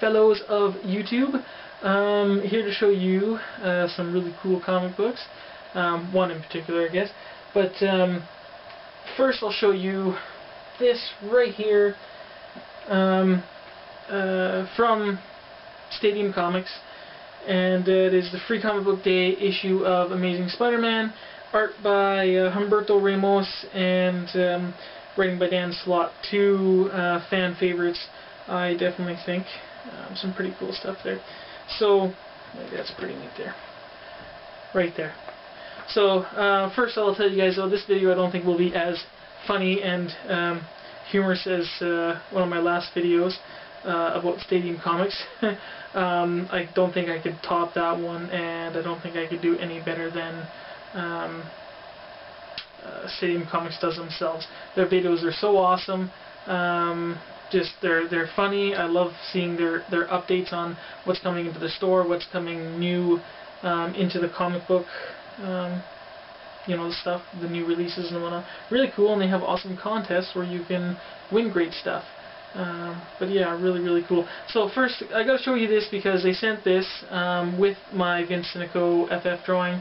fellows of YouTube. Here to show you some really cool comic books. One in particular, I guess. But first I'll show you this right here from Stadium Comics. And it is the Free Comic Book Day issue of Amazing Spider-Man. Art by Humberto Ramos and writing by Dan Slott. Two fan favorites, I definitely think. Some pretty cool stuff there. So, that's pretty neat there. Right there. So, first I'll tell you guys, this video I don't think will be as funny and humorous as one of my last videos about Stadium Comics. I don't think I could top that one, and I don't think I could do any better than Stadium Comics does themselves. Their videos are so awesome. Just they're funny. I love seeing their updates on what's coming into the store, what's coming new into the comic book, you know, the stuff, the new releases and whatnot. Really cool, and they have awesome contests where you can win great stuff. But yeah, really cool. So first, I gotta show you this because they sent this with my Vince Sunico FF drawing,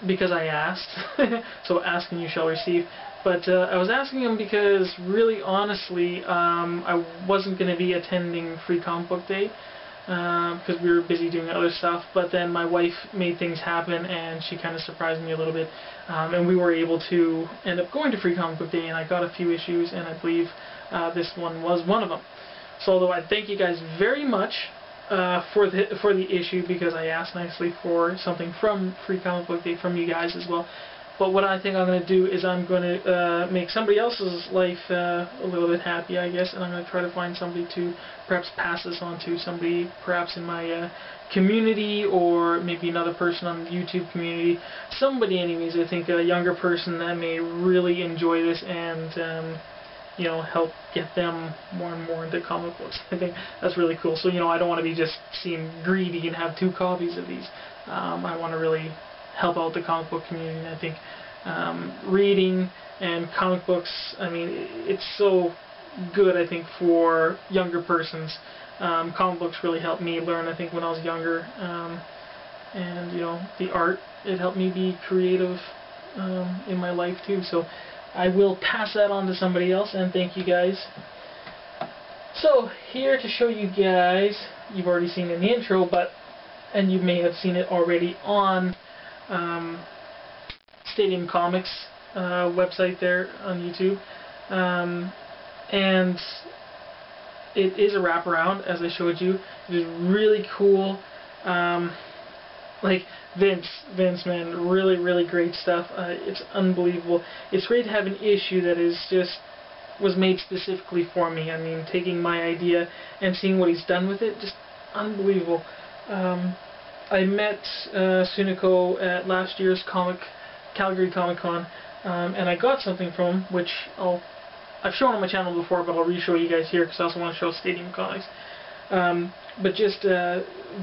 because I asked. So ask and you shall receive. But I was asking him because, really honestly, I wasn't going to be attending Free Comic Book Day because we were busy doing other stuff. But then my wife made things happen, and she kind of surprised me a little bit. And we were able to end up going to Free Comic Book Day, and I got a few issues, and I believe this one was one of them. So although I thank you guys very much for the issue, because I asked nicely for something from Free Comic Book Day from you guys as well. But what I think I'm going to do is I'm going to make somebody else's life a little bit happy, I guess, and I'm going to try to find somebody to perhaps pass this on to, somebody perhaps in my community, or maybe another person on the YouTube community. Somebody anyways, I think a younger person that may really enjoy this and you know, help get them more and more into comic books. I think that's really cool. So, you know, I don't want to be just seem greedy and have 2 copies of these. I want to really help out the comic book community. I think reading and comic books, I mean, it's so good, I think, for younger persons. Comic books really helped me learn, I think, when I was younger. And, you know, the art, it helped me be creative in my life, too. So I will pass that on to somebody else, and thank you guys. So, here to show you guys, you've already seen in the intro, and you may have seen it already on Stadium Comics website there on YouTube. And it is a wraparound, as I showed you. It is really cool. Like, Vince, man, really great stuff. It's unbelievable. It's great to have an issue that was made specifically for me. I mean, taking my idea and seeing what he's done with it, just unbelievable. I met Sunico at last year's Calgary Comic Con, and I got something from him, which I've shown on my channel before, but I'll re-show you guys here because I also want to show Stadium Comics. But just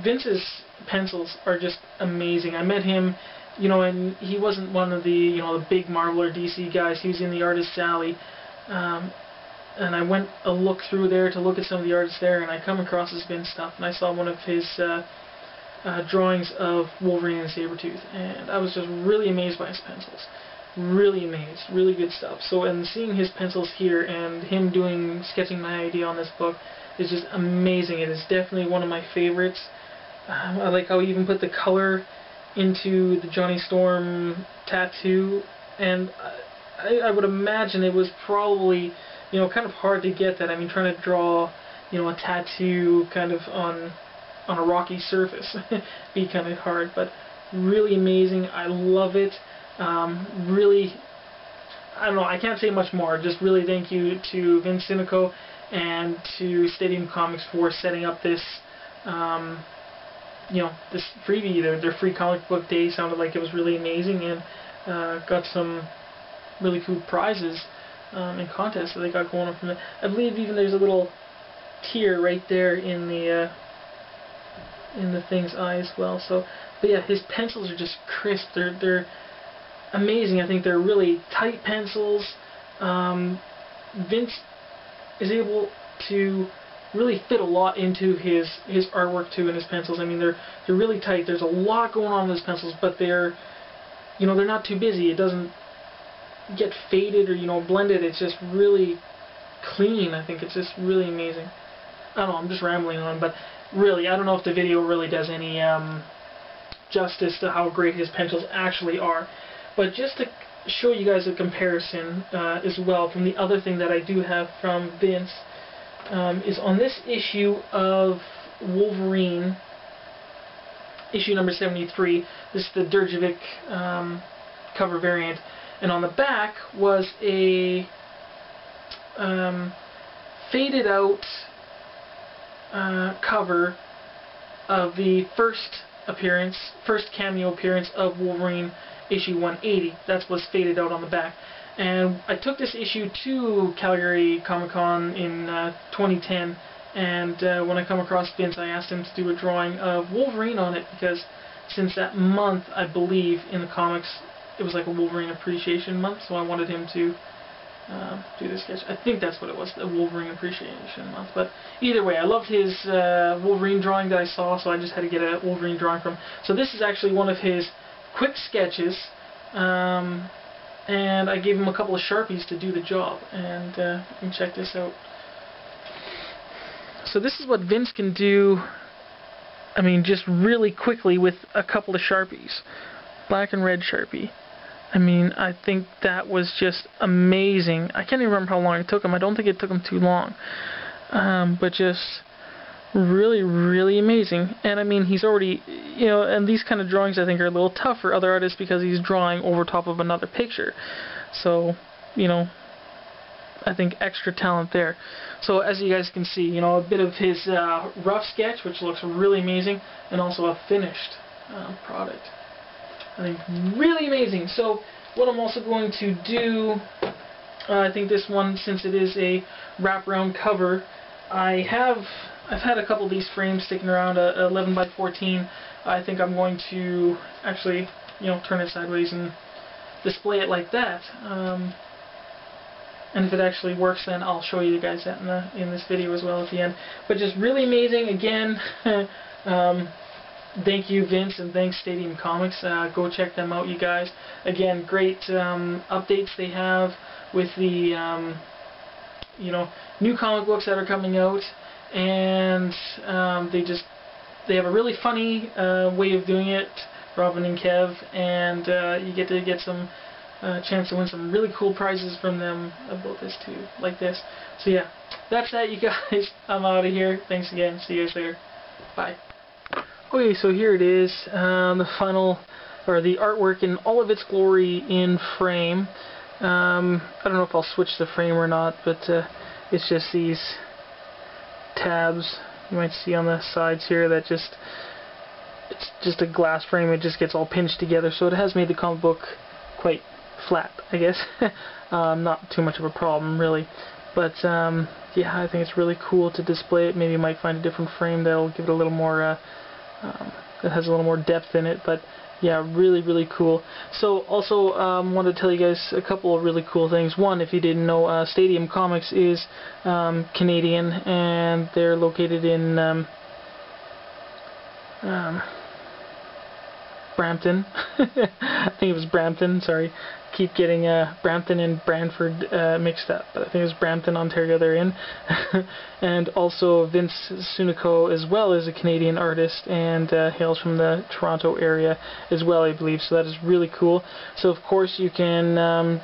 Vince's pencils are just amazing. I met him, you know, and he wasn't one of the, you know, the big Marvel or DC guys. He was in the Artist Alley, and I went a look through there to look at some of the artists there, and I come across his Vince stuff, and I saw one of his drawings of Wolverine and Sabretooth, and I was just really amazed by his pencils. Really amazed. Really good stuff. So, and seeing his pencils here and him sketching my idea on this book is just amazing. It is definitely one of my favorites. I like how he even put the color into the Johnny Storm tattoo, and I would imagine it was probably, you know, kind of hard to get that. I mean, trying to draw, you know, a tattoo kind of on a rocky surface be kind of hard, but really amazing. I love it. Really, I don't know, I can't say much more. Just really thank you to Vince Sunico and to Stadium Comics for setting up this, you know, this freebie. Their Free Comic Book Day sounded like it was really amazing, and got some really cool prizes and contests that they got going on from it. I believe even there's a little tear right there in the thing's eye as well. So, but yeah, his pencils are just crisp. They're amazing. I think they're really tight pencils. Vince is able to really fit a lot into his artwork too, and his pencils. I mean, they're really tight. There's a lot going on with his pencils, but they're, you know, they're not too busy. It doesn't get faded or, you know, blended. It's just really clean. I think it's just really amazing. I don't know, I'm just rambling on, but really, I don't know if the video really does any justice to how great his pencils actually are. But just to show you guys a comparison as well from the other thing that I do have from Vince, is on this issue of Wolverine, issue number 73. This is the Derjovic cover variant, and on the back was a faded out cover of the first cameo appearance of Wolverine, issue 180. That's what's faded out on the back. And I took this issue to Calgary Comic-Con in 2010, and when I come across Vince, I asked him to do a drawing of Wolverine on it, because since that month, I believe, in the comics, it was like a Wolverine Appreciation Month, so I wanted him to do this sketch. I think that's what it was, the Wolverine Appreciation Month. But either way, I loved his Wolverine drawing that I saw, so I just had to get a Wolverine drawing from him. So this is actually one of his quick sketches, and I gave him a couple of Sharpies to do the job, and you can check this out. So this is what Vince can do, I mean, just really quickly with a couple of Sharpies. Black and red Sharpie. I mean, I think that was just amazing. I can't even remember how long it took him. I don't think it took him too long. But just really, really amazing. And I mean, he's already, you know, and these kind of drawings I think are a little tough for other artists because he's drawing over top of another picture. So, you know, I think extra talent there. So as you guys can see, you know, a bit of his rough sketch, which looks really amazing, and also a finished product. I think really amazing. So what I'm also going to do, I think this one, since it is a wraparound cover, I've had a couple of these frames sticking around, 11 by 14. I think I'm going to actually, you know, turn it sideways and display it like that. And if it actually works, then I'll show you guys that in this video as well at the end. But just really amazing. Again, thank you, Vince, and thanks, Stadium Comics. Go check them out, you guys. Again, great updates they have with the you know, new comic books that are coming out, and they have a really funny way of doing it, Robin and Kev, and you get to get some chance to win some really cool prizes from them about this too, like this. So yeah, that's that, you guys. I'm out of here. Thanks again. See you guys later. Bye. Okay, so here it is, the final, or the artwork in all of its glory in frame. I don't know if I'll switch the frame or not, but it's just these tabs you might see on the sides here that it's just a glass frame. It just gets all pinched together, so it has made the comic book quite flat, I guess. Not too much of a problem, really. But yeah, I think it's really cool to display it. Maybe you might find a different frame that'll give it a little more that has a little more depth in it, but yeah, really, really cool. So also wanted to tell you guys a couple of really cool things. One, if you didn't know, Stadium Comics is Canadian, and they're located in Brampton. I think it was Brampton, sorry. Keep getting Brampton and Brantford mixed up, but I think it was Brampton, Ontario they're in. And also Vince Sunico as well is a Canadian artist, and hails from the Toronto area as well, I believe, so that is really cool. So of course you can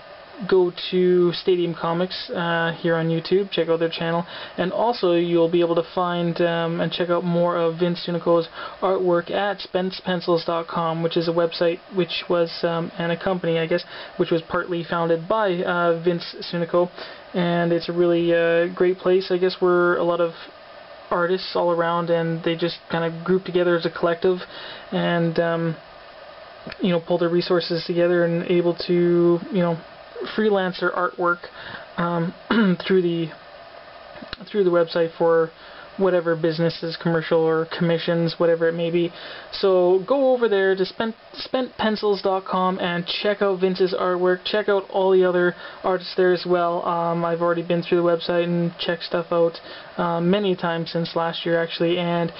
go to Stadium Comics here on YouTube, check out their channel, and also you'll be able to find and check out more of Vince Sunico's artwork at SpencePencils.com, which is a website which was, and a company, I guess, which was partly founded by Vince Sunico, and it's a really great place, I guess, where a lot of artists all around, and they just kind of group together as a collective, and you know, pull their resources together and able to, you know, freelancer artwork through the website for whatever businesses, commercial or commissions, whatever it may be. So go over there to spentpencils.com and check out Vince's artwork. Check out all the other artists there as well. I've already been through the website and checked stuff out many times since last year actually, and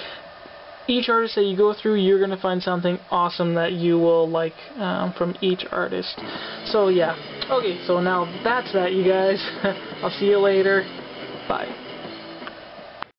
each artist that you go through, you're going to find something awesome that you will like from each artist. So yeah, okay, so now that's that, you guys. I'll see you later. Bye.